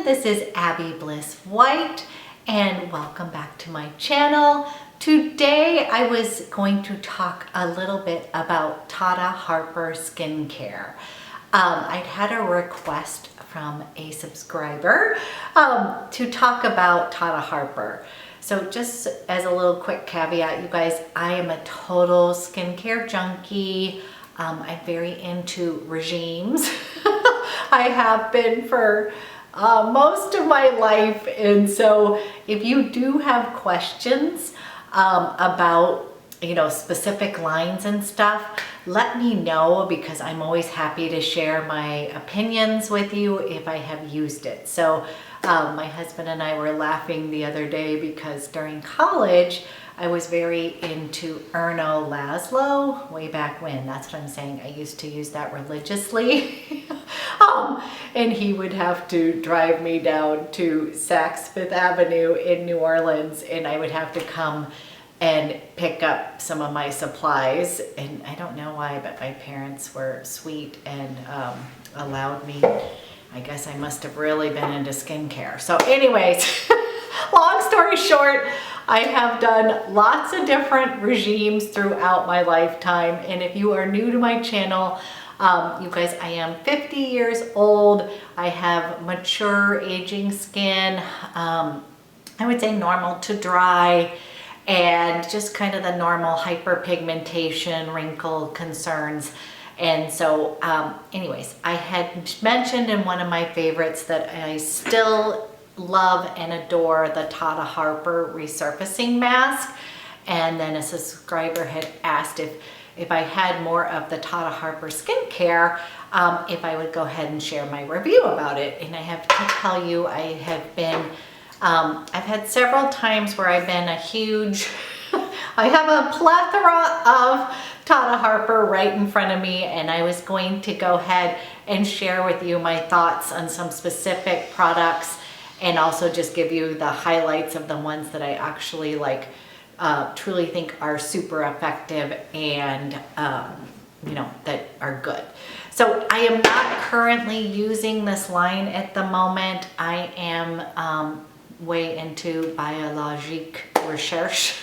this is Abby Bliss White and welcome back to my channel. Today I was going to talk a little bit about Tata Harper skincare. I'd had a request from a subscriber to talk about Tata Harper. So just as a little quick caveat, you guys, I am a total skincare junkie. I'm very into regimes. I have been for most of my life, and so if you do have questions about specific lines and stuff, let me know, because I'm always happy to share my opinions with you if I have used it. So my husband and I were laughing the other day because during college I was very into Erno Laszlo way back when. That's what I'm saying. I used to use that religiously. And he would have to drive me down to Saks Fifth Avenue in New Orleans, and I would have to come and pick up some of my supplies. And I don't know why, but my parents were sweet and allowed me. I guess I must have really been into skincare. So anyways, long story short, I have done lots of different regimes throughout my lifetime. And if you are new to my channel, you guys, I am 50 years old. I have mature aging skin. I would say normal to dry, and just kind of the normal hyperpigmentation, wrinkle concerns. And so anyways, I had mentioned in one of my favorites that I still love and adore the Tata Harper Resurfacing mask. And then a subscriber had asked if I had more of the Tata Harper skincare, if I would go ahead and share my review about it. And I have to tell you, I have been, I've had several times where I've been a huge, I have a plethora of Tata Harper right in front of me, and I was going to go ahead and share with you my thoughts on some specific products, and also just give you the highlights of the ones that I actually like, truly think are super effective and that are good. So I am not currently using this line at the moment. I am way into biologique research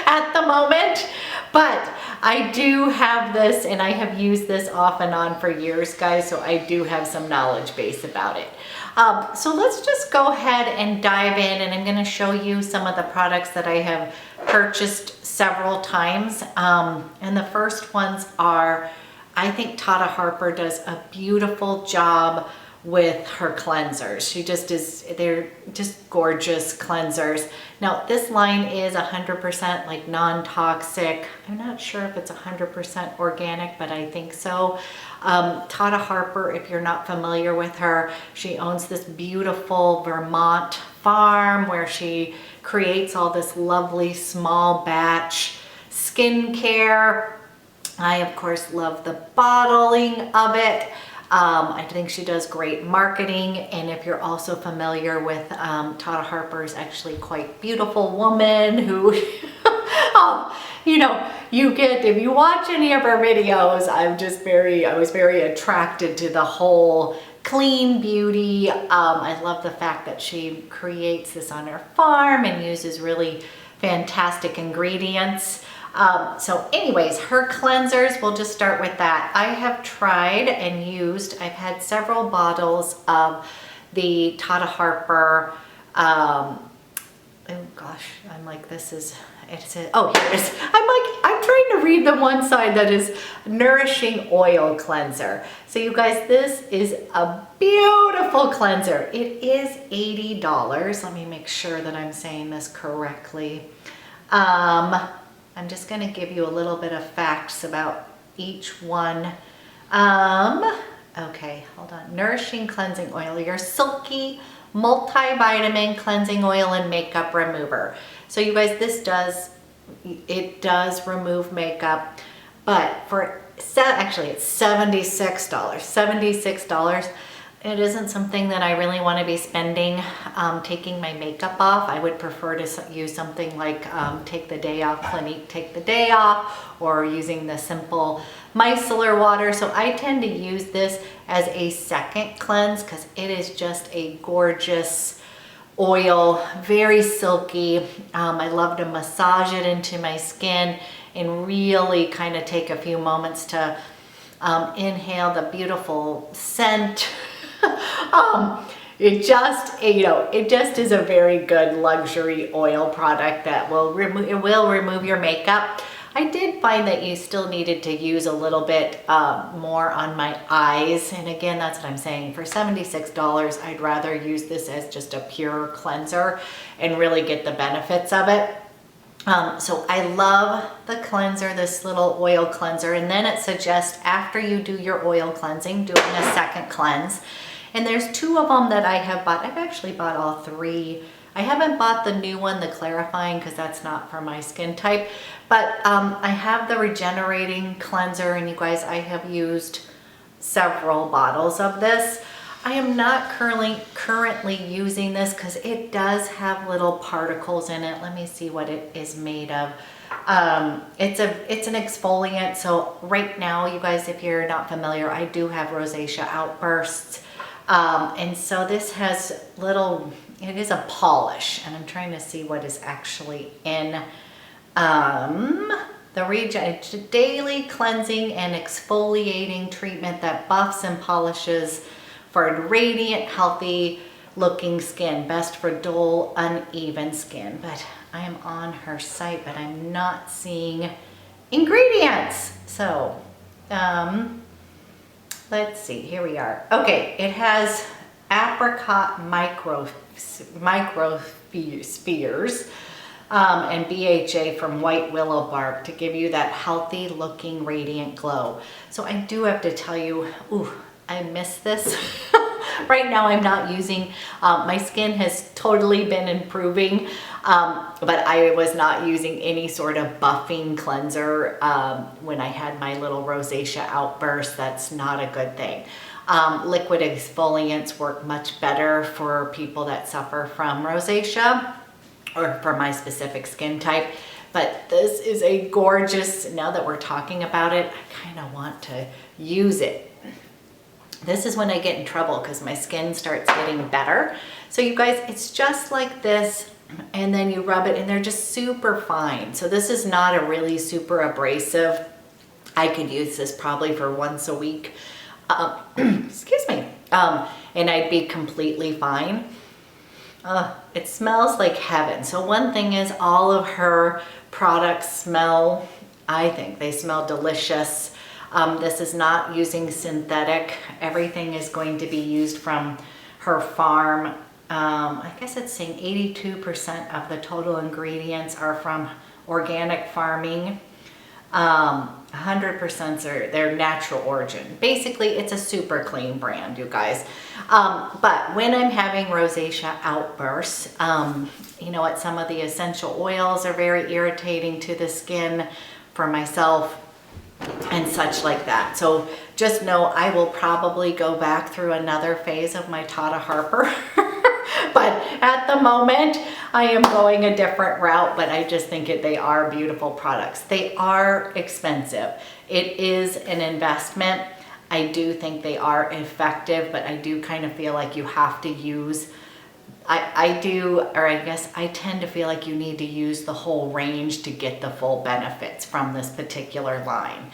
at the moment, but I do have this, and I have used this off and on for years, guys, so I do have some knowledge base about it. So let's just go ahead and dive in, and I'm going to show you some of the products that I have purchased several times. And the first ones are, I think Tata Harper does a beautiful job with her cleansers. They're just gorgeous cleansers. Now this line is 100% like non-toxic. I'm not sure if it's 100% organic, but I think so. Tata Harper, if you're not familiar with her, she owns this beautiful Vermont farm where she creates all this lovely small batch skincare. I of course love the bottling of it. I think she does great marketing, and if you're also familiar with Tata Harper is actually quite beautiful woman who, if you watch any of her videos, I was very attracted to the whole clean beauty. I love the fact that she creates this on her farm and uses really fantastic ingredients. So anyways, her cleansers, we'll just start with that. I have tried and used, I've had several bottles of the Tata Harper, oh gosh, I'm like, here it is. I'm trying to read the one side that is Nourishing Oil Cleanser. So you guys, this is a beautiful cleanser. It is $80. Let me make sure that I'm saying this correctly. I'm just going to give you a little bit of facts about each one. Okay, hold on. Nourishing Cleansing Oil, your silky multivitamin cleansing oil and makeup remover. So you guys, it does remove makeup, but actually it's $76. $76. it isn't something that I really want to be spending taking my makeup off. I would prefer to use something like Take the Day Off, Clinique Take the Day Off, or using the simple micellar water. So I tend to use this as a second cleanse because it is just a gorgeous oil, very silky. I love to massage it into my skin and really kind of take a few moments to inhale the beautiful scent. It just, it just is a very good luxury oil product that will remove your makeup. I did find that you still needed to use a little bit more on my eyes. And again, that's what I'm saying. For $76, I'd rather use this as just a pure cleanser and really get the benefits of it. So I love the cleanser, this little oil cleanser. And then it suggests after you do your oil cleansing, doing a second cleanse. And there's two of them that I have bought. I've actually bought all three. I haven't bought the new one, the clarifying, because that's not for my skin type. But I have the regenerating cleanser, and you guys, I have used several bottles of this. I am not currently using this because it does have little particles in it. Let me see what it is made of. It's an exfoliant. So right now, you guys, if you're not familiar, I do have rosacea outbursts. And so this has little, it is a polish, and I'm trying to see what is actually in the daily cleansing and exfoliating treatment that buffs and polishes for radiant, healthy looking skin, best for dull, uneven skin. But I am on her site, but I'm not seeing ingredients. So, let's see, here we are. Okay, it has apricot microspheres and BHA from white willow bark to give you that healthy looking radiant glow. So I do have to tell you, ooh, I miss this. Right now I'm not using, my skin has totally been improving, but I was not using any sort of buffing cleanser when I had my little rosacea outburst. That's not a good thing. Liquid exfoliants work much better for people that suffer from rosacea or for my specific skin type. But this is a gorgeous, now that we're talking about it, I kind of want to use it. This is when I get in trouble because my skin starts getting better. So you guys, it's just like this, and then you rub it and they're just super fine. So this is not a really super abrasive. I could use this probably for once a week. Excuse me. And I'd be completely fine. It smells like heaven. So one thing is all of her products smell, I think they smell delicious. This is not using synthetic. Everything is going to be used from her farm. I guess it's saying 82% of the total ingredients are from organic farming. 100% are their natural origin. Basically, it's a super clean brand, you guys. But when I'm having rosacea outbursts, you know what, some of the essential oils are very irritating to the skin for myself and such like that. So just know I will probably go back through another phase of my Tata Harper. But at the moment, I am going a different route, but I just think they are beautiful products. They are expensive. It is an investment. I do think they are effective, but I do kind of feel like you have to use, I tend to feel like you need to use the whole range to get the full benefits from this particular line.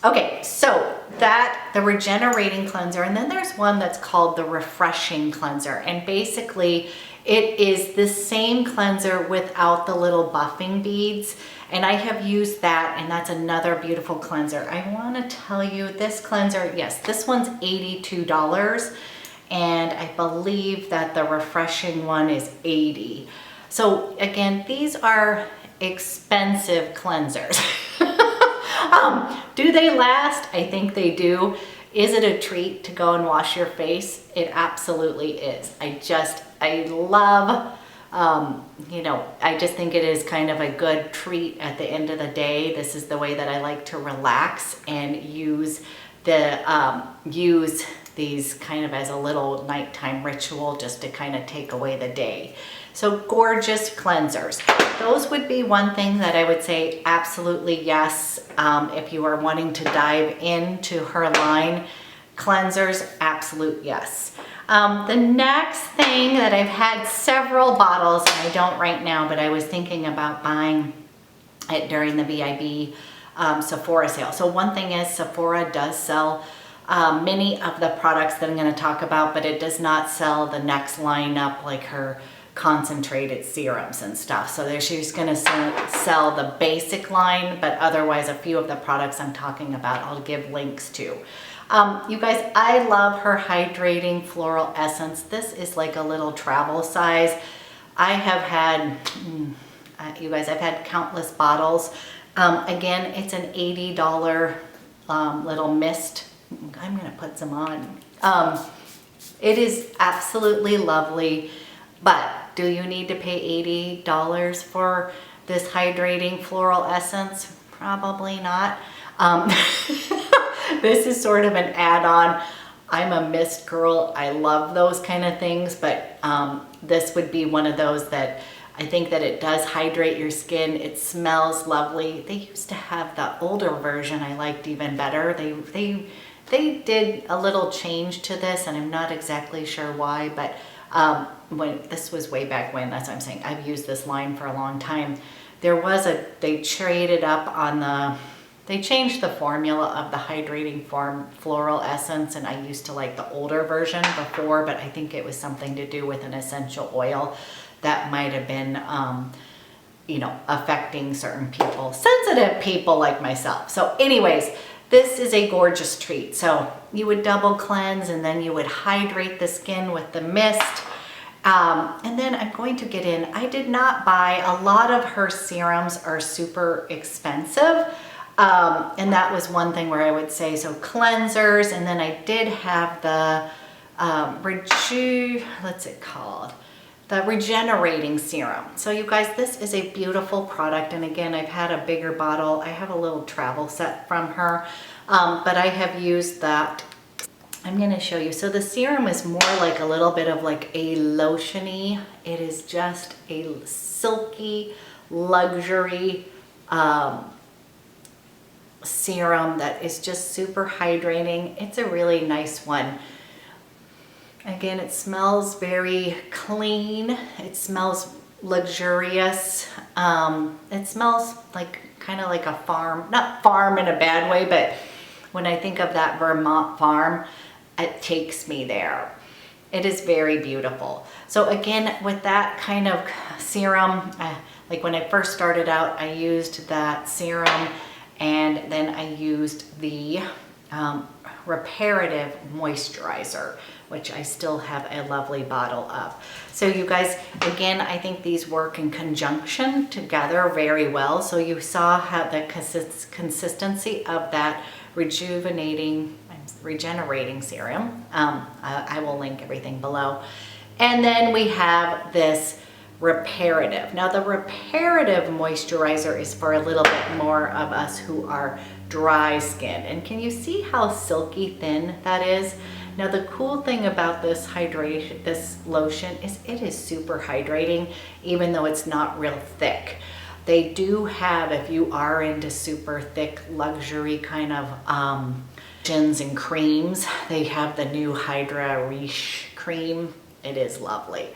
Okay, so the regenerating cleanser, and then there's one that's called the refreshing cleanser. And basically it is the same cleanser without the little buffing beads. And I have used that, and that's another beautiful cleanser. I want to tell you this cleanser, yes, this one's $82. And I believe that the refreshing one is $80. So again, these are expensive cleansers. Do they last? I think they do. Is it a treat to go and wash your face? It absolutely is. I love, I just think it is kind of a good treat at the end of the day. This is the way that I like to relax and use the these kind of as a little nighttime ritual just to kind of take away the day. So gorgeous cleansers. Those would be one thing that I would say absolutely yes. If you are wanting to dive into her line, cleansers, absolute yes. The next thing that I've had several bottles, and I don't right now, but I was thinking about buying it during the VIB Sephora sale. So one thing is Sephora does sell many of the products that I'm going to talk about, but it does not sell the next lineup like her concentrated serums and stuff. So she's going to sell the basic line, but otherwise a few of the products I'm talking about I'll give links to. You guys, I love her hydrating floral essence. This is like a little travel size. I have had, you guys, I've had countless bottles. Again, it's an $80 little mist. I'm going to put some on. It is absolutely lovely, but do you need to pay $80 for this hydrating floral essence? Probably not. This is sort of an add-on. I'm a mist girl. I love those kind of things, but this would be one of those that I think that it does hydrate your skin. It smells lovely. They used to have the older version I liked even better. They did a little change to this, and I'm not exactly sure why, but when this was way back when, that's what I'm saying. I've used this line for a long time. They traded up on they changed the formula of the hydrating floral essence, and I used to like the older version before, but I think it was something to do with an essential oil that might have been, you know, affecting certain people, sensitive people like myself. So anyways, this is a gorgeous treat. So you would double cleanse and then you would hydrate the skin with the mist. And then I'm going to get in, I did not buy, a lot of her serums are super expensive. And that was one thing where I would say, so cleansers, and then I did have the, what's it called? The Regenerating Serum. So you guys, this is a beautiful product. And again, I've had a bigger bottle. I have a little travel set from her, but I have used that. I'm going to show you. So the serum is more like a little bit of like a lotiony. It is just a silky luxury serum that is just super hydrating. It's a really nice one. Again, it smells very clean. It smells luxurious. It smells like kind of like a farm, not farm in a bad way, but when I think of that Vermont farm, it takes me there. It is very beautiful. So again, with that kind of serum, like when I first started out, I used that serum, and then I used the reparative moisturizer, which I still have a lovely bottle of. So you guys, again, I think these work in conjunction together very well. So you saw how the consistency of that regenerating serum. I will link everything below. And then we have this reparative. Now the reparative moisturizer is for a little bit more of us who are dry skin. And can you see how silky thin that is? Now the cool thing about this lotion is it is super hydrating, even though it's not real thick. They do have, if you are into super thick luxury kind of lotions and creams, they have the new Hydra Riche cream. It is lovely.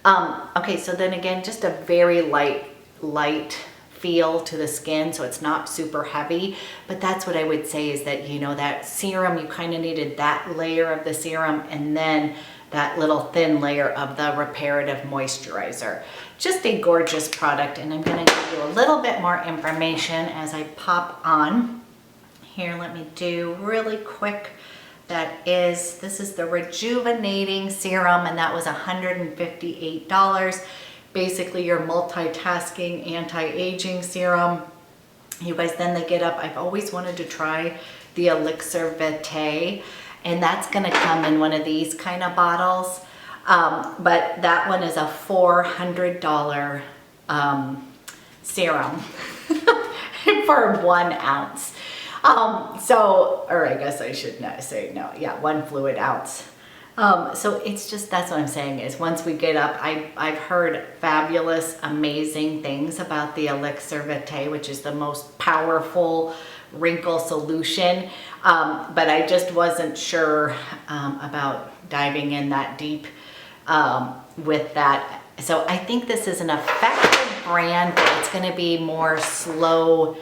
Okay, so then again, just a very light feel to the skin, so it's not super heavy, but that's what I would say is that, you know, that serum, you kind of needed that layer of the serum and then that little thin layer of the reparative moisturizer. Just a gorgeous product, and I'm going to give you a little bit more information as I pop on. Here, let me do really quick. This is the Rejuvenating Serum, and that was $158. Basically your multitasking anti-aging serum. You guys, then they get up. I've always wanted to try the Elixir Vitae, and that's gonna come in one of these kind of bottles. But that one is a $400 serum for 1 ounce. Or I guess I should not say no. Yeah, 1 fluid ounce. So it's just, that's what I'm saying is once we get up, I've heard fabulous, amazing things about the Elixir Vitae, which is the most powerful wrinkle solution. But I just wasn't sure about diving in that deep with that. So I think this is an effective brand, but it's going to be more slow,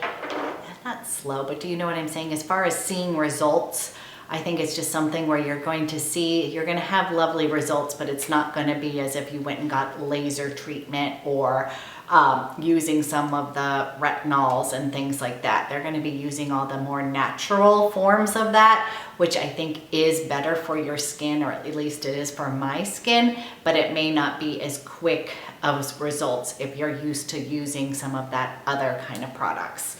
not slow, but do you know what I'm saying? As far as seeing results, I think it's just something where you're going to have lovely results, but it's not going to be as if you went and got laser treatment or using some of the retinols and things like that. They're going to be using all the more natural forms of that, which I think is better for your skin, or at least it is for my skin, but it may not be as quick of results if you're used to using some of that other kind of products.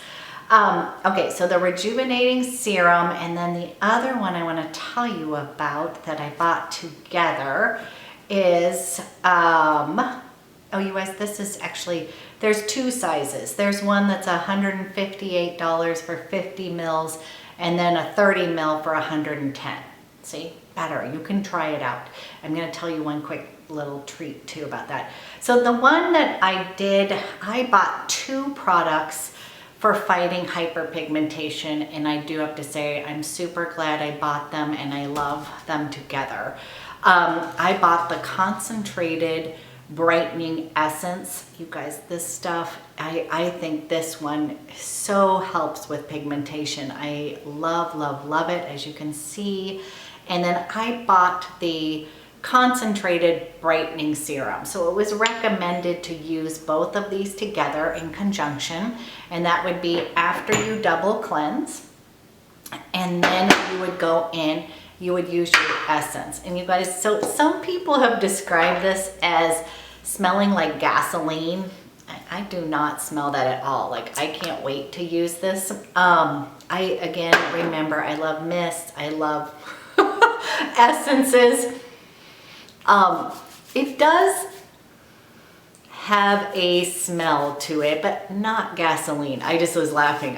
Okay, so the Rejuvenating Serum, and then the other one I want to tell you about that I bought together is, oh, you guys, this is actually, there's 2 sizes. There's one that's $158 for 50 mils, and then a 30 mil for 110. See, better, you can try it out. I'm going to tell you one quick little treat too about that. So the one that I bought 2 products for fighting hyperpigmentation, and I do have to say I'm super glad I bought them and I love them together. I bought the concentrated brightening essence. You guys, this stuff, I think this one so helps with pigmentation. I love, love, love it, as you can see. And then I bought the concentrated brightening serum. So it was recommended to use both of these together in conjunction, and that would be after you double cleanse, and then you would go in, you would use your essence. And you guys, so some people have described this as smelling like gasoline. I do not smell that at all. Like, I can't wait to use this. Remember, I love mists, I love essences. It does have a smell to it, but not gasoline. I just was laughing.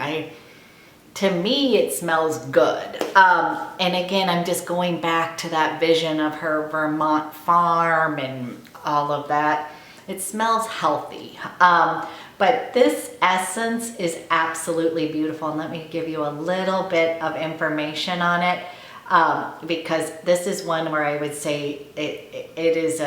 To me, it smells good. And again, I'm just going back to that vision of her Vermont farm and all of that. It smells healthy. But this essence is absolutely beautiful. And let me give you a little bit of information on it. Because this is one where I would say it is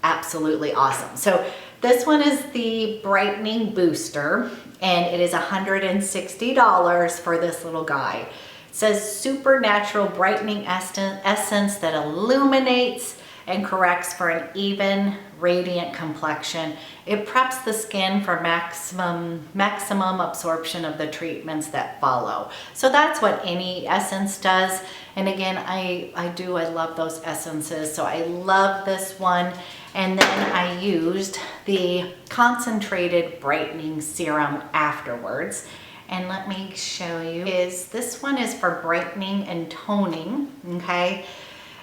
absolutely awesome. So this one is the Brightening Booster, and it is $160 for this little guy. It says supernatural brightening essence that illuminates and corrects for an even, radiant complexion. It preps the skin for maximum absorption of the treatments that follow. So that's what any essence does. And again, I love those essences. So I love this one. And then I used the concentrated brightening serum afterwards. And let me show you, this one is for brightening and toning, okay?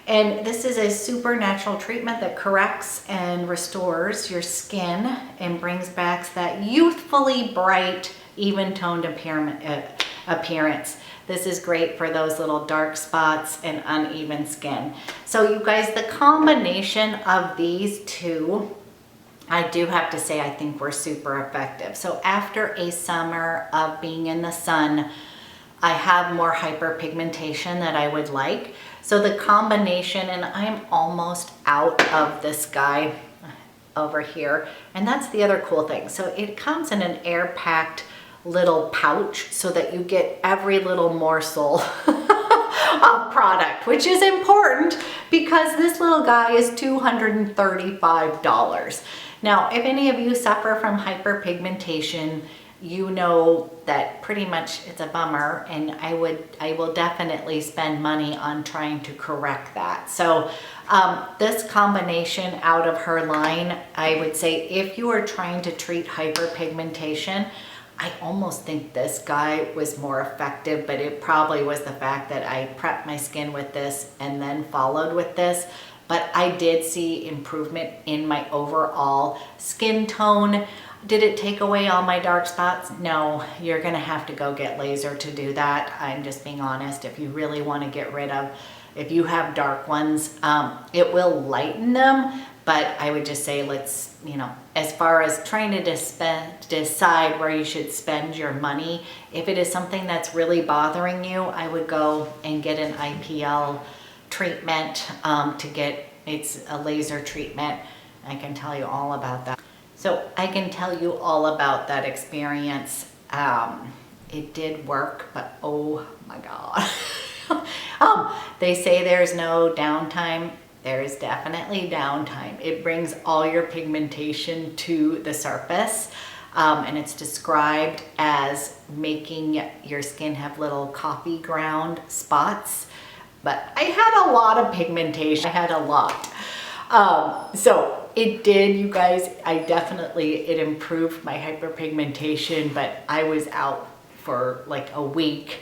And this is a supernatural treatment that corrects and restores your skin and brings back that youthfully bright, even-toned appearance. This is great for those little dark spots and uneven skin. So you guys, the combination of these 2, I do have to say, I think were super effective. So after a summer of being in the sun, I have more hyperpigmentation that I would like. So the combination, and I'm almost out of this guy over here. And that's the other cool thing. So it comes in an air-packed little pouch so that you get every little morsel of product, which is important because this little guy is $235. Now, if any of you suffer from hyperpigmentation, you know that pretty much it's a bummer, and I will definitely spend money on trying to correct that. So this combination out of her line, I would say if you are trying to treat hyperpigmentation, I almost think this guy was more effective, but it probably was the fact that I prepped my skin with this and then followed with this. but I did see improvement in my overall skin tone. Did it take away all my dark spots? No, you're gonna have to go get laser to do that. I'm just being honest. If you really want to get rid of, if you have dark ones, it will lighten them, but I would just say let's, you know, as far as trying to decide where you should spend your money, if it is something that's really bothering you, I would go and get an IPL treatment it's a laser treatment. I can tell you all about that. So I can tell you all about that experience. It did work, but oh my God. They say there's no downtime. There is definitely downtime. It brings all your pigmentation to the surface. And it's described as making your skin have little coffee ground spots. But I had a lot of pigmentation. I had a lot. So it did, you guys, it improved my hyperpigmentation, but I was out for like a week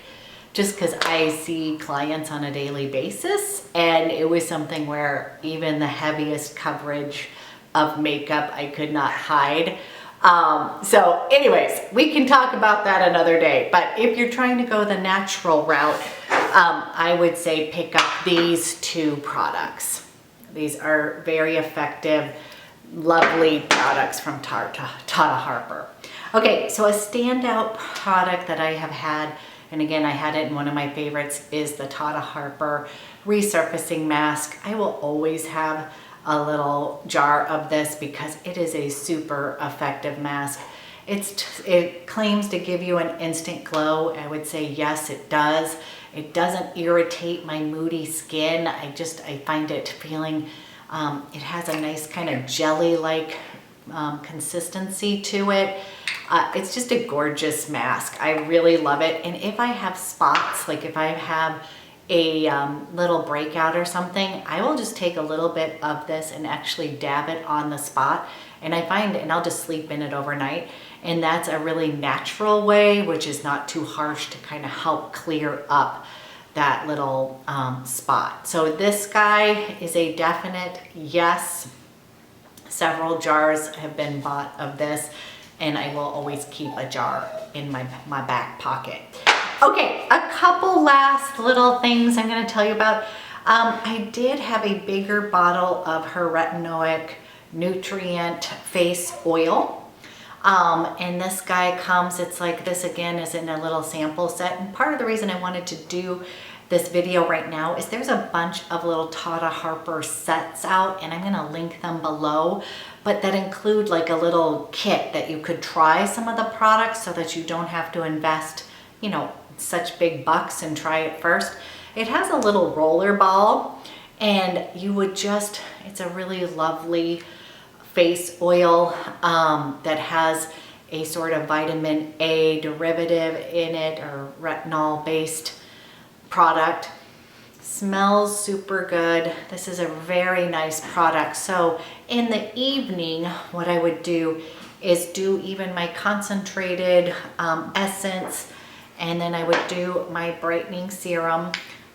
just because I see clients on a daily basis, and it was something where even the heaviest coverage of makeup I could not hide. So anyways, we can talk about that another day, but if you're trying to go the natural route, I would say pick up these two products. These are very effective, lovely products from Tata Harper. Okay, so a standout product that I have had, and again, I had it in one of my favorites, is the Tata Harper Resurfacing Mask. I will always have a little jar of this because it is a super effective mask. It claims to give you an instant glow. I would say yes, it does. It doesn't irritate my moody skin. I find it feeling, it has a nice kind of jelly-like consistency to it. It's just a gorgeous mask. I really love it. And if I have spots, like if I have a little breakout or something, I will just take a little bit of this and actually dab it on the spot. And I'll just sleep in it overnight. And that's a really natural way, which is not too harsh, to kind of help clear up that little spot. So this guy is a definite yes. Several jars have been bought of this, and I will always keep a jar in my back pocket. Okay, a couple last little things I'm going to tell you about. I did have a bigger bottle of her retinoic nutrient face oil. And this guy comes, it's like this again is in a little sample set. And part of the reason I wanted to do this video right now is there's a bunch of little Tata Harper sets out, and I'm gonna link them below, but that include like a little kit that you could try some of the products so that you don't have to invest, you know, such big bucks and try it first. It has a little roller ball, and you would just, it's a really lovely face oil that has a sort of vitamin A derivative in it, or retinol based product. Smells super good. This is a very nice product. So in the evening, what I would do is do even my concentrated essence, and then I would do my brightening serum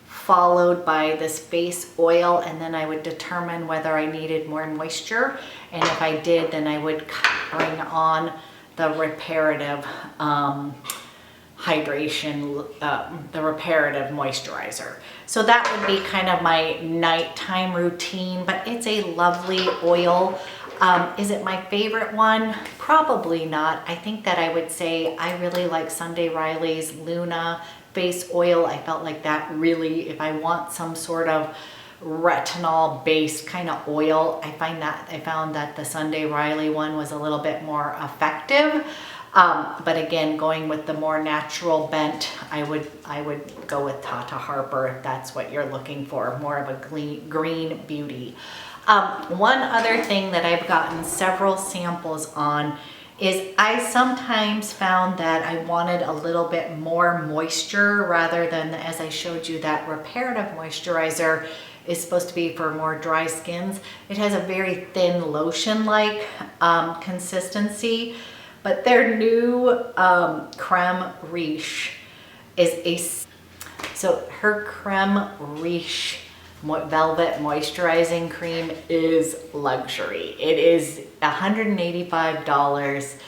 followed by this face oil, and then I would determine whether I needed more moisture, and if I did, then I would bring on the reparative hydration, the reparative moisturizer. So that would be kind of my nighttime routine, but it's a lovely oil. Is it my favorite one? Probably not. I think that I would say I really like Sunday Riley's Luna face oil. I felt like that really, if I want some sort of retinol based kind of oil, I found that the Sunday Riley one was a little bit more effective. But again, going with the more natural bent, I would go with Tata Harper if that's what you're looking for, more of a green beauty. One other thing that I've gotten several samples on is I sometimes found that I wanted a little bit more moisture rather than, as I showed you, that reparative moisturizer is supposed to be for more dry skins. It has a very thin lotion-like consistency, but their new creme riche is so her creme riche Velvet Moisturizing Cream is luxury. It is $185.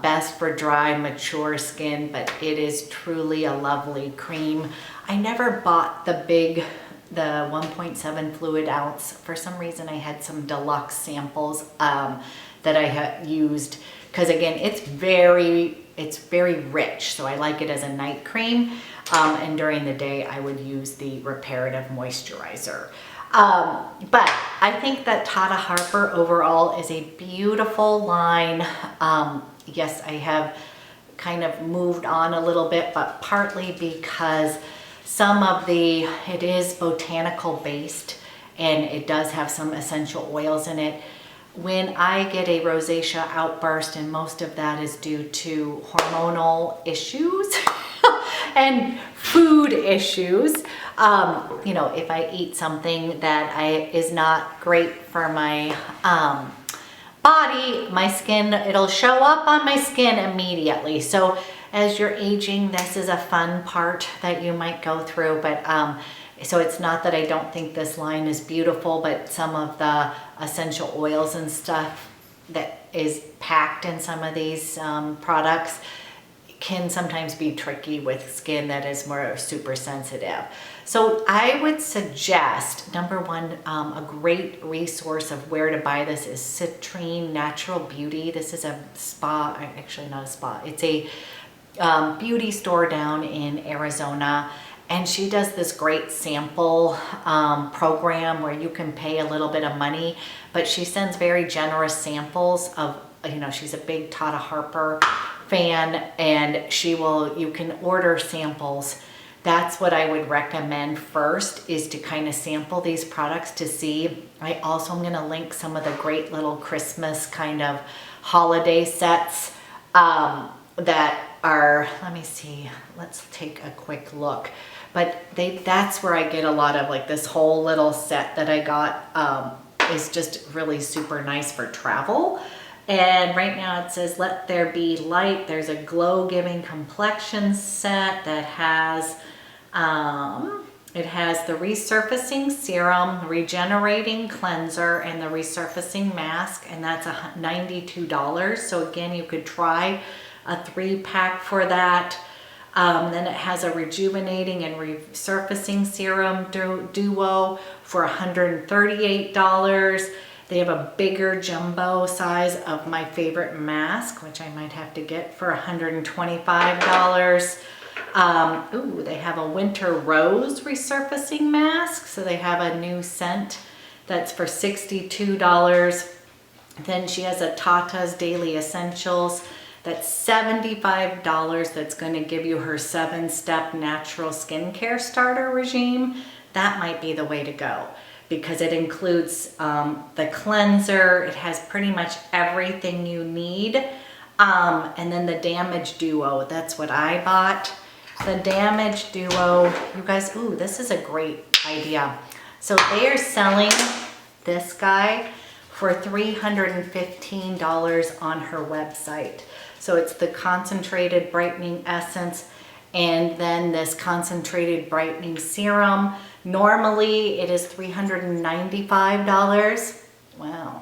Best for dry, mature skin, but it is truly a lovely cream. I never bought the 1.7 fluid ounce. For some reason I had some deluxe samples that I had used, because again, it's very rich, so I like it as a night cream, and during the day I would use the reparative moisturizer. But I think that Tata Harper overall is a beautiful line. Yes, I have kind of moved on a little bit, but partly because it is botanical based and it does have some essential oils in it. When I get a rosacea outburst, and most of that is due to hormonal issues and food issues, you know, if I eat something that is not great for my body, my skin, it'll show up on my skin immediately. So as you're aging, this is a fun part that you might go through, but so it's not that I don't think this line is beautiful, but some of the essential oils and stuff that is packed in some of these products can sometimes be tricky with skin that is more super sensitive. So I would suggest, number one, a great resource of where to buy this is Citrine Natural Beauty. This is a spa, actually not a spa, it's a beauty store down in Arizona. And she does this great sample program where you can pay a little bit of money, but she sends very generous samples of, you know, she's a big Tata Harper fan, and you can order samples. That's what I would recommend first, is to kind of sample these products to see. I also am going to link some of the great little Christmas kind of holiday sets that are, let me see, let's take a quick look. But that's where I get a lot of, like, this whole little set that I got is just really super nice for travel. And right now it says Let There Be Light. There's a glow-giving complexion set that has, it has the Resurfacing Serum, Regenerating Cleanser, and the Resurfacing Mask, and that's $92. So again, you could try a 3-pack for that. Then it has a Rejuvenating and Resurfacing Serum Duo for $138. They have a bigger jumbo size of my favorite mask, which I might have to get, for $125. Ooh, they have a Winter Rose Resurfacing Mask. So they have a new scent that's for $62. Then she has a Tata's Daily Essentials. That's $75. That's going to give you her 7-step natural skincare starter regime. That might be the way to go, because it includes the cleanser. It has pretty much everything you need. And then the Damage Duo, that's what I bought. The Damage Duo, you guys, ooh, this is a great idea. So they are selling this guy for $315 on her website. So it's the concentrated brightening essence and then this concentrated brightening serum. Normally it is $395. Wow.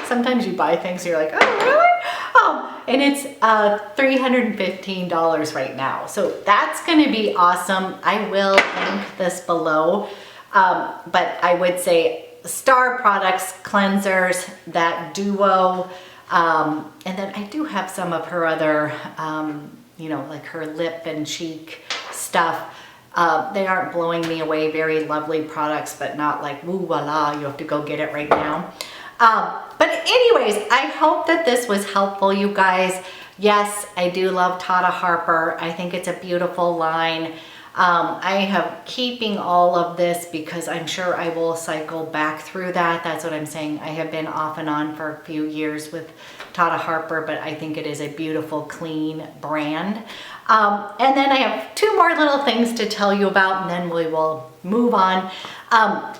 Sometimes you buy things and you're like, oh, really? Oh, and it's $315 right now. So that's going to be awesome. I will link this below. But I would say star products, cleansers, that duo. And then I do have some of her other, you know, like her lip and cheek stuff. They aren't blowing me away. Very lovely products, but not like woo la, you have to go get it right now. But anyways, I hope that this was helpful, you guys. Yes, I do love Tata Harper. I think it's a beautiful line. I have keeping all of this because I'm sure I will cycle back through that. That's what I'm saying. I have been off and on for a few years with Tata Harper, but I think it is a beautiful, clean brand. And then I have 2 more little things to tell you about, and then we will move on. A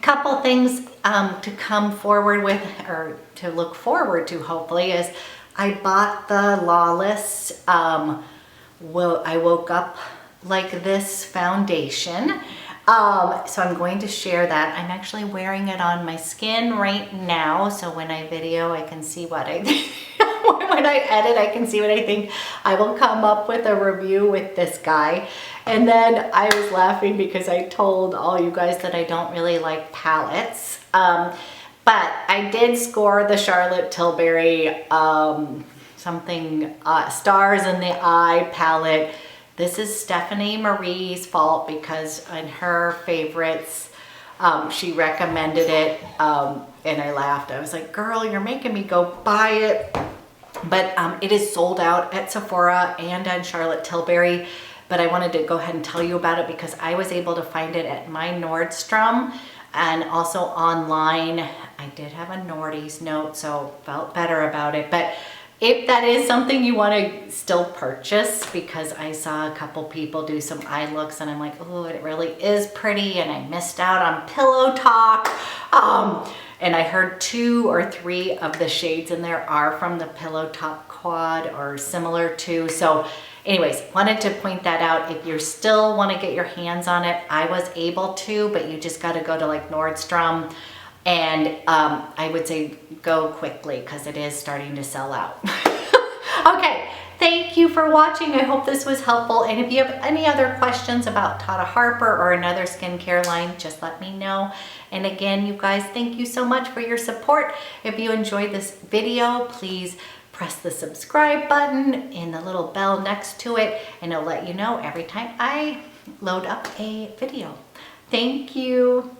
couple things to come forward with, or to look forward to, hopefully, is I bought the Lawless I Woke Up Like This foundation. So I'm going to share that. I'm actually wearing it on my skin right now. So when I video, I can see what I think. When I edit, I can see what I think. I will come up with a review with this guy. And then I was laughing because I told all you guys that I don't really like palettes. But I did score the Charlotte Tilbury Stars in the Eye palette. This is Stephanie Marie's fault because in her favorites, she recommended it, and I laughed. I was like, girl, you're making me go buy it. But it is sold out at Sephora and on Charlotte Tilbury. But I wanted to go ahead and tell you about it because I was able to find it at my Nordstrom and also online. I did have a Nordy's note, so felt better about it. But if that is something you want to still purchase, because I saw a couple people do some eye looks and I'm like, oh, it really is pretty, and I missed out on Pillow Talk. And I heard 2 or 3 of the shades in there are from the Pillow Talk quad or similar to. So anyways, wanted to point that out. If you still want to get your hands on it, I was able to, but you just got to go to like Nordstrom. And I would say go quickly because it is starting to sell out. Okay, thank you for watching. I hope this was helpful. And if you have any other questions about Tata Harper or another skincare line, just let me know. And again, you guys, thank you so much for your support. If you enjoyed this video, please press the subscribe button and the little bell next to it, and it'll let you know every time I load up a video. Thank you.